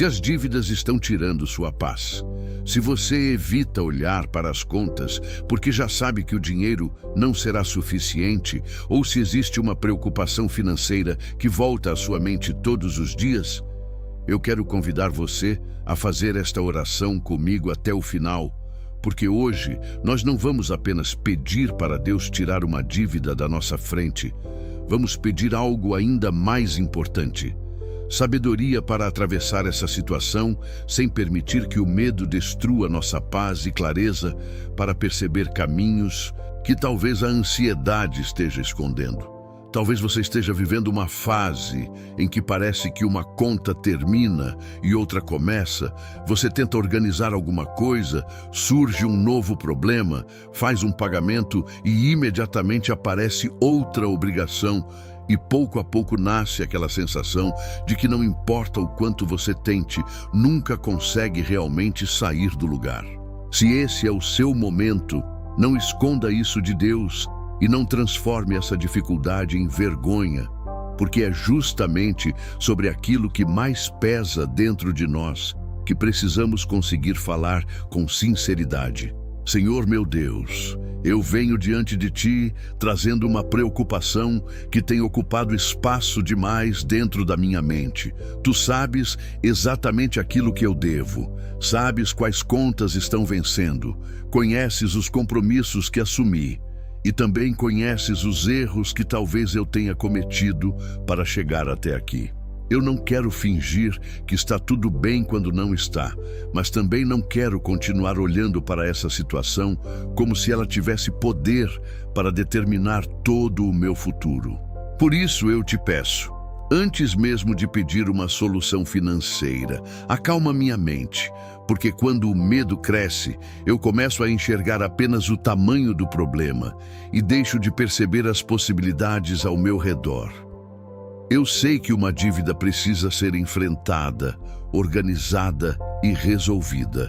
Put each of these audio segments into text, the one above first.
Se as dívidas estão tirando sua paz, se você evita olhar para as contas porque já sabe que o dinheiro não será suficiente, ou se existe uma preocupação financeira que volta à sua mente todos os dias, eu quero convidar você a fazer esta oração comigo até o final, porque hoje nós não vamos apenas pedir para Deus tirar uma dívida da nossa frente, vamos pedir algo ainda mais importante: sabedoria para atravessar essa situação sem permitir que o medo destrua nossa paz e clareza para perceber caminhos que talvez a ansiedade esteja escondendo. Talvez você esteja vivendo uma fase em que parece que uma conta termina e outra começa. Você tenta organizar alguma coisa, surge um novo problema, faz um pagamento e imediatamente aparece outra obrigação. E pouco a pouco nasce aquela sensação de que não importa o quanto você tente, nunca consegue realmente sair do lugar. Se esse é o seu momento, não esconda isso de Deus e não transforme essa dificuldade em vergonha, porque é justamente sobre aquilo que mais pesa dentro de nós que precisamos conseguir falar com sinceridade. Senhor meu Deus, eu venho diante de Ti trazendo uma preocupação que tem ocupado espaço demais dentro da minha mente. Tu sabes exatamente aquilo que eu devo, sabes quais contas estão vencendo, conheces os compromissos que assumi e também conheces os erros que talvez eu tenha cometido para chegar até aqui. Eu não quero fingir que está tudo bem quando não está, mas também não quero continuar olhando para essa situação como se ela tivesse poder para determinar todo o meu futuro. Por isso eu te peço, antes mesmo de pedir uma solução financeira, acalma minha mente, porque quando o medo cresce, eu começo a enxergar apenas o tamanho do problema e deixo de perceber as possibilidades ao meu redor. Eu sei que uma dívida precisa ser enfrentada, organizada e resolvida,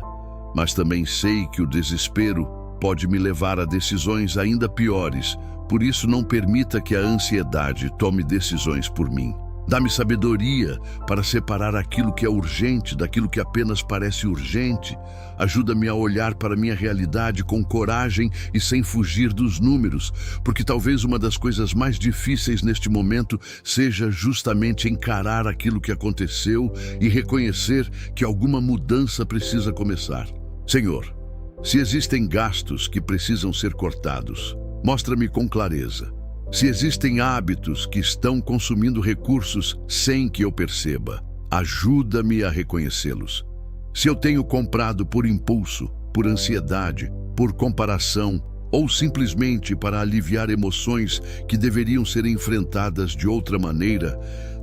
mas também sei que o desespero pode me levar a decisões ainda piores, por isso não permita que a ansiedade tome decisões por mim. Dá-me sabedoria para separar aquilo que é urgente daquilo que apenas parece urgente. Ajuda-me a olhar para a minha realidade com coragem e sem fugir dos números, porque talvez uma das coisas mais difíceis neste momento seja justamente encarar aquilo que aconteceu e reconhecer que alguma mudança precisa começar. Senhor, se existem gastos que precisam ser cortados, mostra-me com clareza. Se existem hábitos que estão consumindo recursos sem que eu perceba, ajuda-me a reconhecê-los. Se eu tenho comprado por impulso, por ansiedade, por comparação ou simplesmente para aliviar emoções que deveriam ser enfrentadas de outra maneira,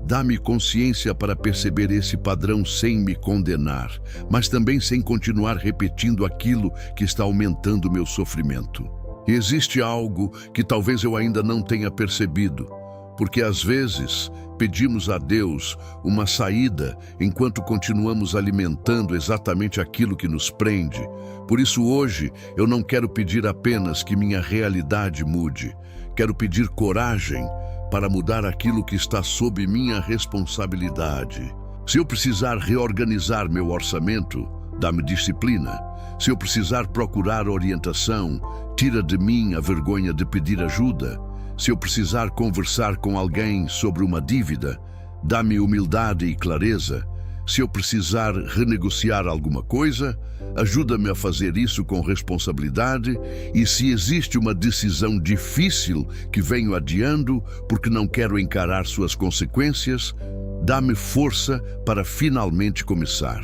dá-me consciência para perceber esse padrão sem me condenar, mas também sem continuar repetindo aquilo que está aumentando meu sofrimento. Existe algo que talvez eu ainda não tenha percebido, porque às vezes pedimos a Deus uma saída enquanto continuamos alimentando exatamente aquilo que nos prende. Por isso hoje eu não quero pedir apenas que minha realidade mude, quero pedir coragem para mudar aquilo que está sob minha responsabilidade. Se eu precisar reorganizar meu orçamento, dá-me disciplina. Se eu precisar procurar orientação, tira de mim a vergonha de pedir ajuda. Se eu precisar conversar com alguém sobre uma dívida, dá-me humildade e clareza. Se eu precisar renegociar alguma coisa, ajuda-me a fazer isso com responsabilidade. E se existe uma decisão difícil que venho adiando porque não quero encarar suas consequências, dá-me força para finalmente começar.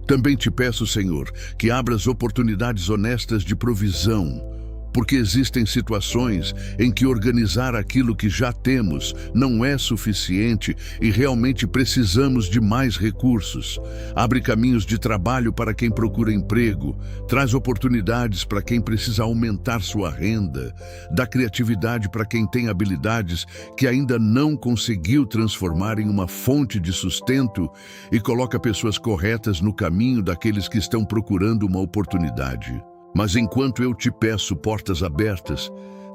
Também te peço, Senhor, que abras oportunidades honestas de provisão, porque existem situações em que organizar aquilo que já temos não é suficiente e realmente precisamos de mais recursos. Abre caminhos de trabalho para quem procura emprego, traz oportunidades para quem precisa aumentar sua renda, dá criatividade para quem tem habilidades que ainda não conseguiu transformar em uma fonte de sustento e coloca pessoas corretas no caminho daqueles que estão procurando uma oportunidade. Mas enquanto eu te peço portas abertas,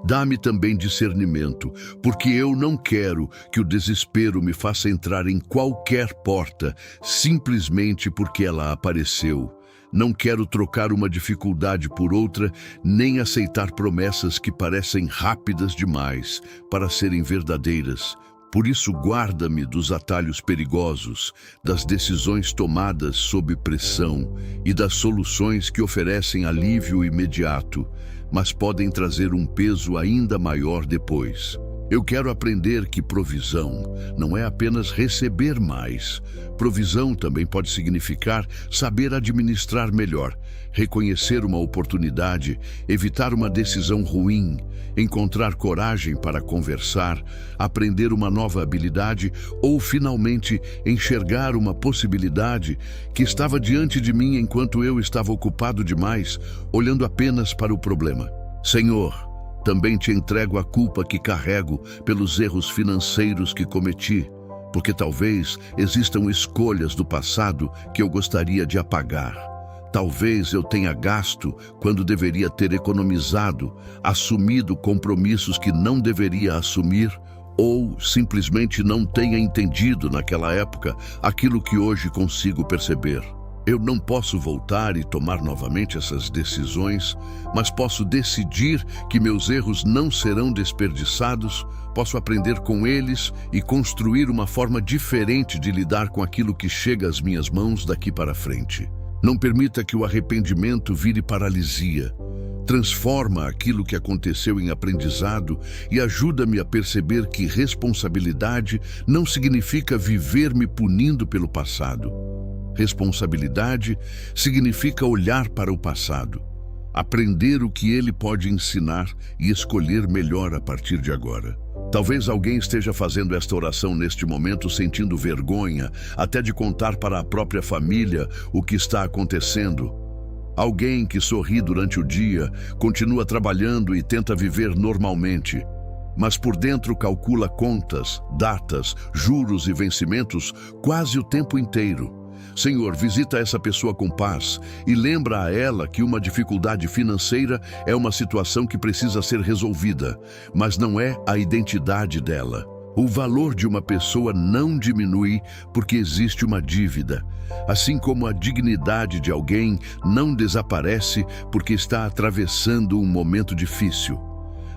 Dá-me também discernimento, porque eu não quero que o desespero me faça entrar em qualquer porta, simplesmente porque ela apareceu. Não quero trocar uma dificuldade por outra, nem aceitar promessas que parecem rápidas demais para serem verdadeiras. Por isso, guarda-me dos atalhos perigosos, das decisões tomadas sob pressão e das soluções que oferecem alívio imediato, mas podem trazer um peso ainda maior depois. Eu quero aprender que provisão não é apenas receber mais. Provisão também pode significar saber administrar melhor, reconhecer uma oportunidade, evitar uma decisão ruim, encontrar coragem para conversar, aprender uma nova habilidade ou, finalmente, enxergar uma possibilidade que estava diante de mim enquanto eu estava ocupado demais, olhando apenas para o problema. Senhor, também te entrego a culpa que carrego pelos erros financeiros que cometi, porque talvez existam escolhas do passado que eu gostaria de apagar. Talvez eu tenha gasto quando deveria ter economizado, assumido compromissos que não deveria assumir, ou simplesmente não tenha entendido naquela época aquilo que hoje consigo perceber. Eu não posso voltar e tomar novamente essas decisões, mas posso decidir que meus erros não serão desperdiçados, posso aprender com eles e construir uma forma diferente de lidar com aquilo que chega às minhas mãos daqui para frente. Não permita que o arrependimento vire paralisia. Transforma aquilo que aconteceu em aprendizado e ajuda-me a perceber que responsabilidade não significa viver me punindo pelo passado. Responsabilidade significa olhar para o passado, aprender o que ele pode ensinar e escolher melhor a partir de agora. Talvez alguém esteja fazendo esta oração neste momento sentindo vergonha, até de contar para a própria família o que está acontecendo. Alguém que sorri durante o dia, continua trabalhando e tenta viver normalmente, mas por dentro calcula contas, datas, juros e vencimentos quase o tempo inteiro. Senhor, visita essa pessoa com paz e lembra a ela que uma dificuldade financeira é uma situação que precisa ser resolvida, mas não é a identidade dela. O valor de uma pessoa não diminui porque existe uma dívida, assim como a dignidade de alguém não desaparece porque está atravessando um momento difícil.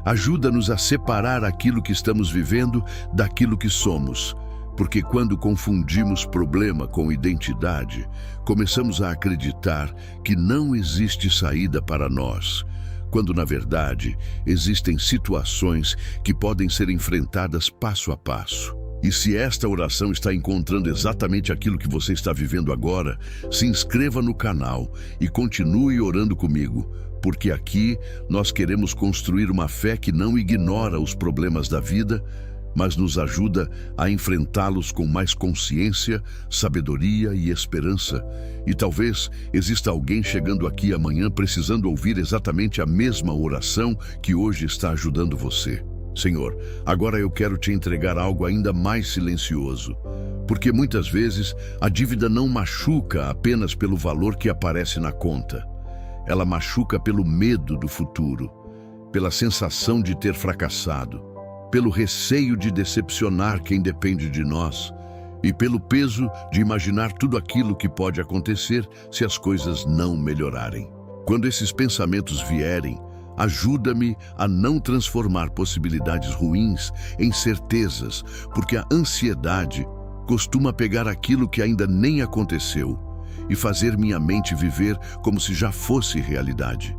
Ajuda-nos a separar aquilo que estamos vivendo daquilo que somos. Porque quando confundimos problema com identidade, começamos a acreditar que não existe saída para nós, quando na verdade existem situações que podem ser enfrentadas passo a passo. E se esta oração está encontrando exatamente aquilo que você está vivendo agora, se inscreva no canal e continue orando comigo, porque aqui nós queremos construir uma fé que não ignora os problemas da vida, mas nos ajuda a enfrentá-los com mais consciência, sabedoria e esperança. E talvez exista alguém chegando aqui amanhã precisando ouvir exatamente a mesma oração que hoje está ajudando você. Senhor, agora eu quero te entregar algo ainda mais silencioso, porque muitas vezes a dívida não machuca apenas pelo valor que aparece na conta. Ela machuca pelo medo do futuro, pela sensação de ter fracassado, pelo receio de decepcionar quem depende de nós e pelo peso de imaginar tudo aquilo que pode acontecer se as coisas não melhorarem. Quando esses pensamentos vierem, ajuda-me a não transformar possibilidades ruins em certezas, porque a ansiedade costuma pegar aquilo que ainda nem aconteceu e fazer minha mente viver como se já fosse realidade.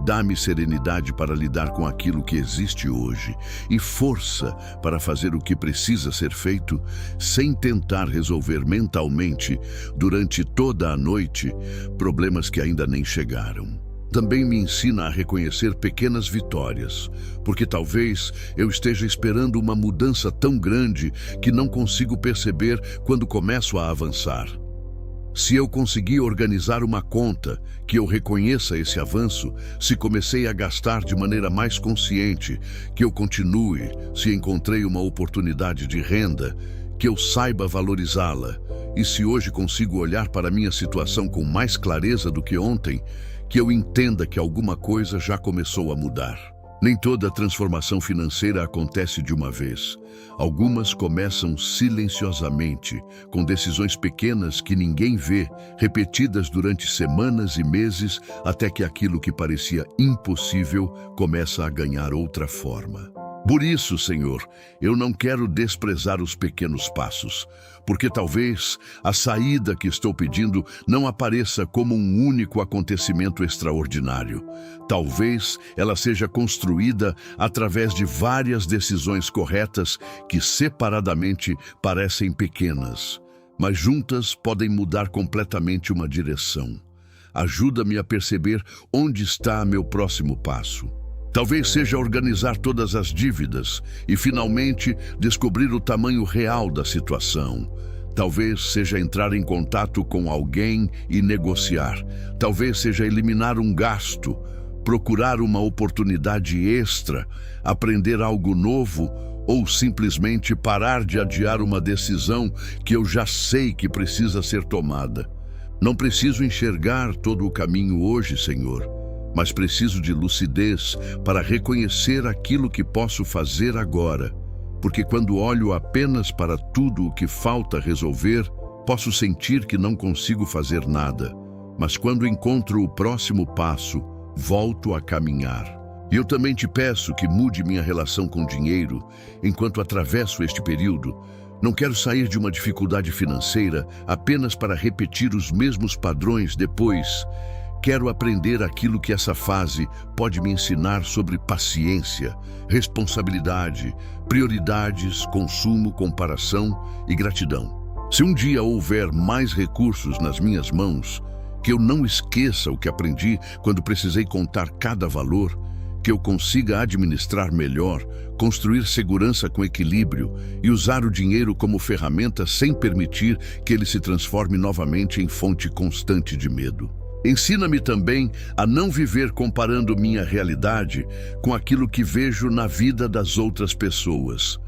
Dá-me serenidade para lidar com aquilo que existe hoje e força para fazer o que precisa ser feito sem tentar resolver mentalmente, durante toda a noite, problemas que ainda nem chegaram. Também me ensina a reconhecer pequenas vitórias, porque talvez eu esteja esperando uma mudança tão grande que não consigo perceber quando começo a avançar. Se eu conseguir organizar uma conta, que eu reconheça esse avanço, se comecei a gastar de maneira mais consciente, que eu continue, se encontrei uma oportunidade de renda, que eu saiba valorizá-la, e se hoje consigo olhar para a minha situação com mais clareza do que ontem, que eu entenda que alguma coisa já começou a mudar. Nem toda transformação financeira acontece de uma vez. Algumas começam silenciosamente, com decisões pequenas que ninguém vê, repetidas durante semanas e meses, até que aquilo que parecia impossível começa a ganhar outra forma. Por isso, Senhor, eu não quero desprezar os pequenos passos, porque talvez a saída que estou pedindo não apareça como um único acontecimento extraordinário. Talvez ela seja construída através de várias decisões corretas que separadamente parecem pequenas, mas juntas podem mudar completamente uma direção. Ajuda-me a perceber onde está meu próximo passo. Talvez seja organizar todas as dívidas e, finalmente, descobrir o tamanho real da situação. Talvez seja entrar em contato com alguém e negociar. Talvez seja eliminar um gasto, procurar uma oportunidade extra, aprender algo novo ou simplesmente parar de adiar uma decisão que eu já sei que precisa ser tomada. Não preciso enxergar todo o caminho hoje, Senhor, mas preciso de lucidez para reconhecer aquilo que posso fazer agora, porque quando olho apenas para tudo o que falta resolver, posso sentir que não consigo fazer nada, mas quando encontro o próximo passo, volto a caminhar. E eu também te peço que mude minha relação com o dinheiro enquanto atravesso este período. Não quero sair de uma dificuldade financeira apenas para repetir os mesmos padrões depois. Quero aprender aquilo que essa fase pode me ensinar sobre paciência, responsabilidade, prioridades, consumo, comparação e gratidão. Se um dia houver mais recursos nas minhas mãos, que eu não esqueça o que aprendi quando precisei contar cada valor, que eu consiga administrar melhor, construir segurança com equilíbrio e usar o dinheiro como ferramenta sem permitir que ele se transforme novamente em fonte constante de medo. Ensina-me também a não viver comparando minha realidade com aquilo que vejo na vida das outras pessoas,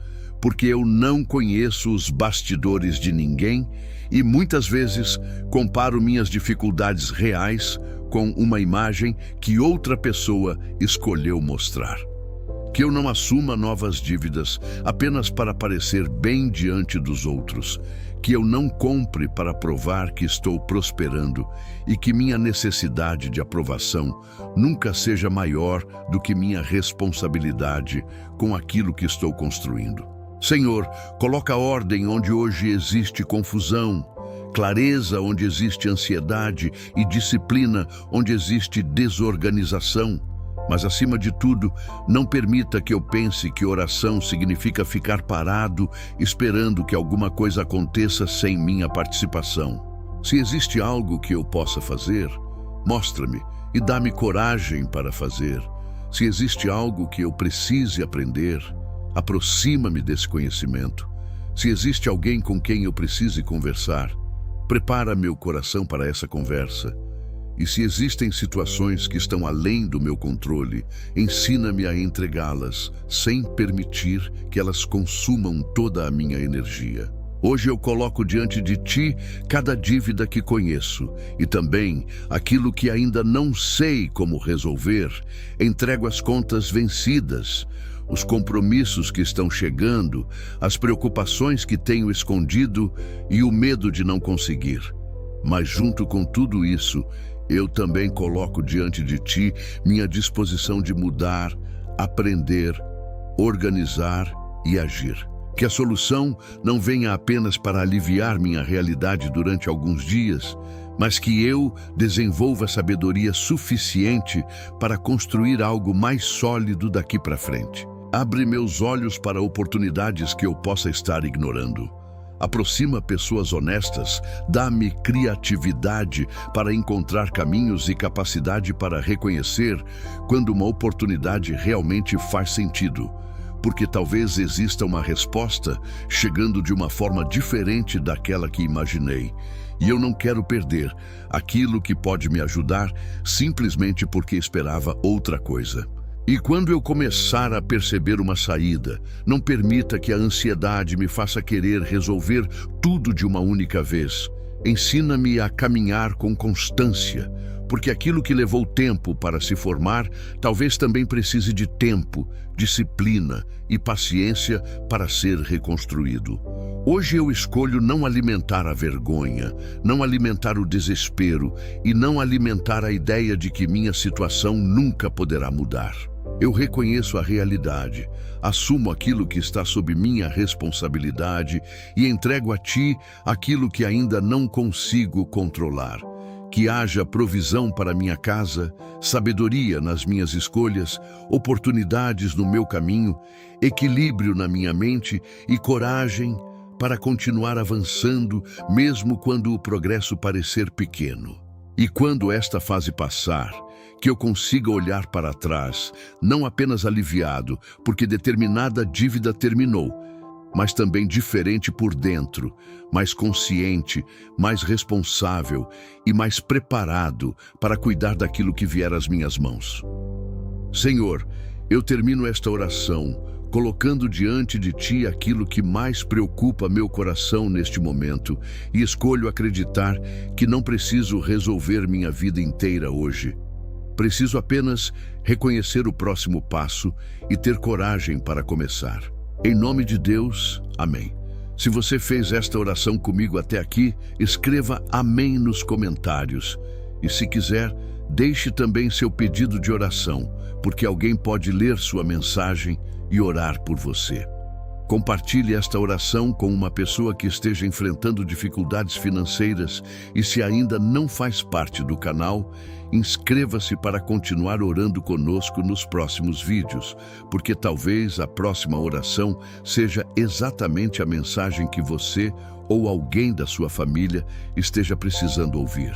porque eu não conheço os bastidores de ninguém e muitas vezes comparo minhas dificuldades reais com uma imagem que outra pessoa escolheu mostrar. Que eu não assuma novas dívidas apenas para parecer bem diante dos outros, que eu não compre para provar que estou prosperando e que minha necessidade de aprovação nunca seja maior do que minha responsabilidade com aquilo que estou construindo. Senhor, coloca ordem onde hoje existe confusão, clareza onde existe ansiedade e disciplina onde existe desorganização. Mas, acima de tudo, não permita que eu pense que oração significa ficar parado, esperando que alguma coisa aconteça sem minha participação. Se existe algo que eu possa fazer, mostra-me e dá-me coragem para fazer. Se existe algo que eu precise aprender, aproxima-me desse conhecimento. Se existe alguém com quem eu precise conversar, prepara meu coração para essa conversa. E se existem situações que estão além do meu controle, ensina-me a entregá-las, sem permitir que elas consumam toda a minha energia. Hoje eu coloco diante de Ti cada dívida que conheço e também aquilo que ainda não sei como resolver. Entrego as contas vencidas, os compromissos que estão chegando, as preocupações que tenho escondido e o medo de não conseguir. Mas junto com tudo isso, eu também coloco diante de Ti minha disposição de mudar, aprender, organizar e agir. Que a solução não venha apenas para aliviar minha realidade durante alguns dias, mas que eu desenvolva sabedoria suficiente para construir algo mais sólido daqui para frente. Abre meus olhos para oportunidades que eu possa estar ignorando. Aproxima pessoas honestas, dá-me criatividade para encontrar caminhos e capacidade para reconhecer quando uma oportunidade realmente faz sentido, porque talvez exista uma resposta chegando de uma forma diferente daquela que imaginei, e eu não quero perder aquilo que pode me ajudar simplesmente porque esperava outra coisa. E quando eu começar a perceber uma saída, não permita que a ansiedade me faça querer resolver tudo de uma única vez. Ensina-me a caminhar com constância, porque aquilo que levou tempo para se formar, talvez também precise de tempo, disciplina e paciência para ser reconstruído. Hoje eu escolho não alimentar a vergonha, não alimentar o desespero e não alimentar a ideia de que minha situação nunca poderá mudar. Eu reconheço a realidade, assumo aquilo que está sob minha responsabilidade e entrego a Ti aquilo que ainda não consigo controlar. Que haja provisão para minha casa, sabedoria nas minhas escolhas, oportunidades no meu caminho, equilíbrio na minha mente e coragem para continuar avançando, mesmo quando o progresso parecer pequeno. E quando esta fase passar, que eu consiga olhar para trás, não apenas aliviado, porque determinada dívida terminou, mas também diferente por dentro, mais consciente, mais responsável e mais preparado para cuidar daquilo que vier às minhas mãos. Senhor, eu termino esta oração colocando diante de Ti aquilo que mais preocupa meu coração neste momento e escolho acreditar que não preciso resolver minha vida inteira hoje. Preciso apenas reconhecer o próximo passo e ter coragem para começar. Em nome de Deus, amém. Se você fez esta oração comigo até aqui, escreva amém nos comentários. E se quiser, deixe também seu pedido de oração, porque alguém pode ler sua mensagem e orar por você. Compartilhe esta oração com uma pessoa que esteja enfrentando dificuldades financeiras e se ainda não faz parte do canal, inscreva-se para continuar orando conosco nos próximos vídeos, porque talvez a próxima oração seja exatamente a mensagem que você ou alguém da sua família esteja precisando ouvir.